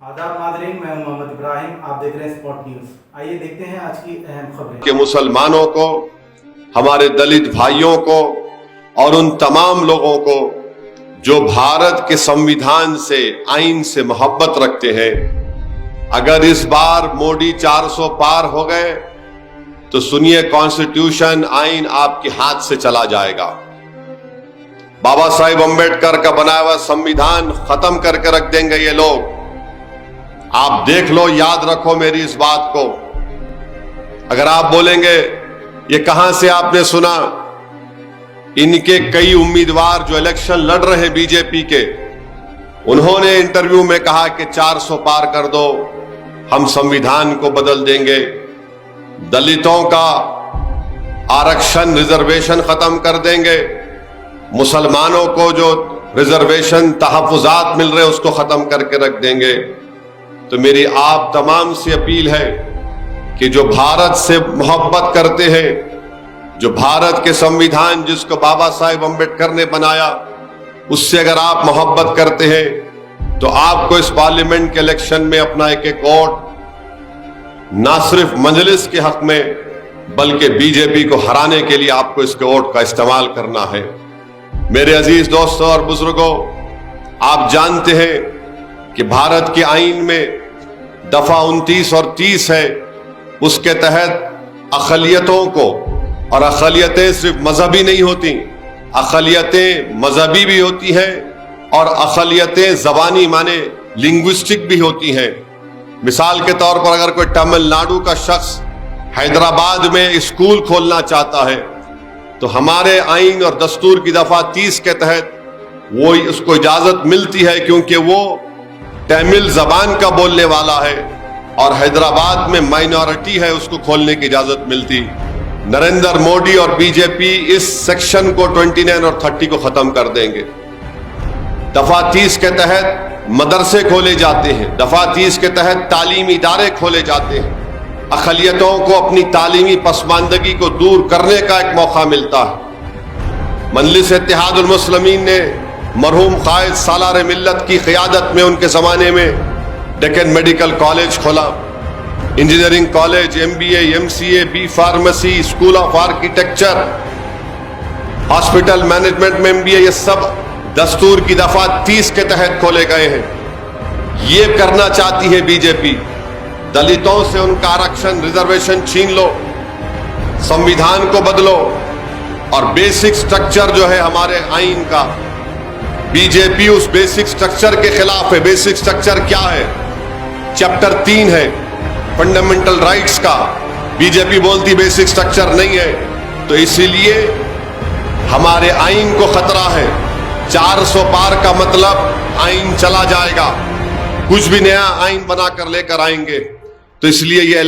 आदाब नाज़रीन, मैं मोहम्मद इब्राहिम, आप देख रहे हैं स्पॉट न्यूज़। आइए देखते हैं आज की अहम खबरें। कि मुसलमानों को, हमारे दलित भाइयों को और उन तमाम लोगों को जो भारत के संविधान से, आइन से मोहब्बत रखते हैं, अगर इस बार मोदी 400 पार हो गए तो सुनिए, कॉन्स्टिट्यूशन, आइन आपके हाथ से चला जाएगा। बाबा साहेब अंबेडकर का बनाया हुआ संविधान खत्म करके रख देंगे ये लोग। आप देख लो, याद रखो मेरी इस बात को। अगर आप बोलेंगे ये कहां से आपने सुना, इनके कई उम्मीदवार जो इलेक्शन लड़ रहे हैं बीजेपी के, उन्होंने इंटरव्यू में कहा कि 400 पार कर दो, हम संविधान को बदल देंगे, दलितों का आरक्षण, रिजर्वेशन खत्म कर देंगे, मुसलमानों को जो रिजर्वेशन, तहफुजात मिल रहे उसको खत्म करके रख देंगे। तो मेरी आप तमाम से अपील है कि जो भारत से मोहब्बत करते हैं, जो भारत के संविधान जिसको बाबा साहेब अंबेडकर ने बनाया, उससे अगर आप मोहब्बत करते हैं तो आपको इस पार्लियामेंट के इलेक्शन में अपना एक एक वोट ना सिर्फ मजलिस के हक में बल्कि बीजेपी को हराने के लिए आपको इसके वोट का इस्तेमाल करना है। मेरे अजीज दोस्तों और बुजुर्गों, आप जानते हैं कि भारत के आईन में दफा 29 और 30 है, उसके तहत अक़लियतों को, और अक़लियतें सिर्फ मजहबी नहीं होती, अक़लियतें मजहबी भी होती हैं और अक़लियतें ज़बानी माने लिंग्विस्टिक भी होती हैं। मिसाल के तौर पर अगर कोई तमिलनाडु का शख्स हैदराबाद में स्कूल खोलना चाहता है तो हमारे आईन और दस्तूर की दफा 30 के तहत वो उसको इजाजत मिलती है, क्योंकि वो तमिल जबान का बोलने वाला है और हैदराबाद में माइनॉरिटी है, उसको खोलने की इजाजत मिलती। नरेंद्र मोदी और बीजेपी इस सेक्शन को 29 और 30 को खत्म कर देंगे। दफा 30 के तहत मदरसे खोले जाते हैं, दफा 30 के तहत तालीमी इदारे खोले जाते हैं, अक़लियतों को अपनी तालीमी पसमानदगी को दूर करने का एक मौका मिलता है। मजलिस इत्तेहादुल मुस्लिमीन ने मरहूम क़ायद सालार मिल्लत की क़ियादत में उनके ज़माने में डेक्कन मेडिकल कॉलेज खोला, engineering college, MBA, MCA, B pharmacy, school of architecture, hospital management में MBA, ये सब दस्तूर की दफा 30 के तहत खोले गए हैं। ये करना चाहती है बीजेपी, दलितों से उनका आरक्षण, रिजर्वेशन छीन लो, संविधान को बदलो और बेसिक स्ट्रक्चर जो है हमारे आईन का, बीजेपी उस बेसिक स्ट्रक्चर के खिलाफ है। बेसिक स्ट्रक्चर क्या है? चैप्टर 3 है फंडामेंटल राइट्स का, बीजेपी बोलती बेसिक स्ट्रक्चर नहीं है। तो इसीलिए हमारे आईन को खतरा है। 400 पार का मतलब आईन चला जाएगा, कुछ भी नया आईन बनाकर लेकर आएंगे। तो इसलिए ये